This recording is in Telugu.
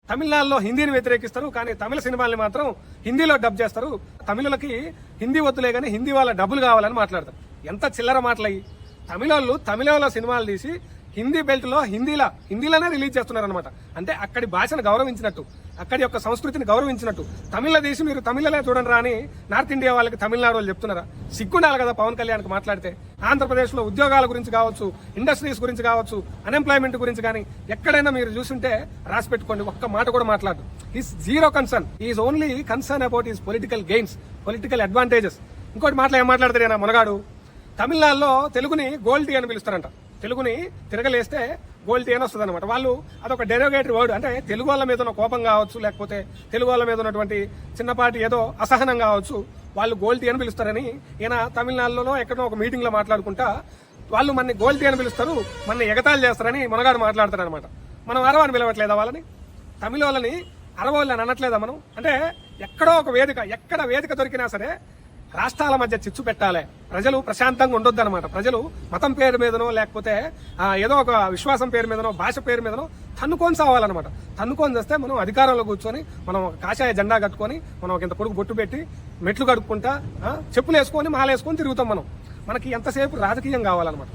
తమిళనాడులో హిందీని వ్యతిరేకిస్తారు, కానీ తమిళ సినిమాల్ని మాత్రం హిందీలో డబ్ చేస్తారు. తమిళులకి హిందీ వద్దులే కానీ హిందీ వాళ్ళ డబ్బులు కావాలని మాట్లాడతారు. ఎంత చిల్లర మాటలయ్యి. తమిళోళ్ళు తమిళంలో సినిమాలు తీసి హిందీ బెల్ట్ లో హిందీలోనే రిలీజ్ చేస్తున్నారు అనమాట. అంటే అక్కడి భాషను గౌరవించినట్టు, అక్కడి యొక్క సంస్కృతిని గౌరవించినట్టు. తమిళ తీసి మీరు తమిళనే చూడండి రాని నార్త్ ఇండియా వాళ్ళకి తమిళనాడు వాళ్ళు చెప్తున్నారా? సిగ్గుండాలి కదా పవన్ కళ్యాణ్కి మాట్లాడితే. ఆంధ్రప్రదేశ్ లో ఉద్యోగాల గురించి కావచ్చు, ఇండస్ట్రీస్ గురించి కావచ్చు, అన్ఎంప్లాయ్మెంట్ గురించి కానీ ఎక్కడైనా మీరు చూస్తుంటే రాసి పెట్టుకోండి, ఒక్క మాట కూడా మాట్లాడు. Is zero concern, is only concern about is political gains, political advantages. ఇంకోటి మాటలు ఏం మాట్లాడతాడు మొనగాడు? తమిళనాడులో తెలుగుని గోల్డ్ టీ అని పిలుస్తారంట. తెలుగుని తిరగలేస్తే గోల్డ్ టీ అని వస్తుంది అనమాట. వాళ్ళు అదొక డెరోగేటరీ వర్డ్. అంటే తెలుగు వాళ్ళ మీద ఉన్న కోపం కావచ్చు, లేకపోతే తెలుగు వాళ్ళ మీద ఉన్నటువంటి చిన్నపాటి ఏదో అసహనం కావచ్చు, వాళ్ళు గోల్డ్ టీ అని పిలుస్తారని ఈయన తమిళనాడులో ఎక్కడో ఒక మీటింగ్ లో మాట్లాడుకుంటా వాళ్ళు మన గోల్డ్ టీ అని పిలుస్తారు, మన ఎగతాళి చేస్తారని మనగాడు మాట్లాడతారు అనమాట. మనం అరవని పిలవట్లేదా వాళ్ళని? తమిళ వాళ్ళని అరవోళ్ళని అని అనట్లేదా మనం? అంటే ఎక్కడో ఒక వేదిక, ఎక్కడ వేదిక దొరికినా సరే రాష్ట్రాల మధ్య చిచ్చు పెట్టాలి. ప్రజలు ప్రశాంతంగా ఉండొద్దు అనమాట. ప్రజలు మతం పేరు మీదనో లేకపోతే ఏదో ఒక విశ్వాసం పేరు మీదనో భాష పేరు మీదనో తన్నుకొని సావాలన్నమాట. తన్నుకొని చేస్తే మనం అధికారంలో కూర్చొని మనం కాషాయ జెండా కట్టుకొని మనం ఇంత పొడుగు బొట్టు పెట్టి మెట్లు కడుక్కుంటా చెప్పులు వేసుకొని మాలేసుకొని తిరుగుతాం మనం. మనకి ఎంతసేపు రాజకీయం కావాలన్నమాట.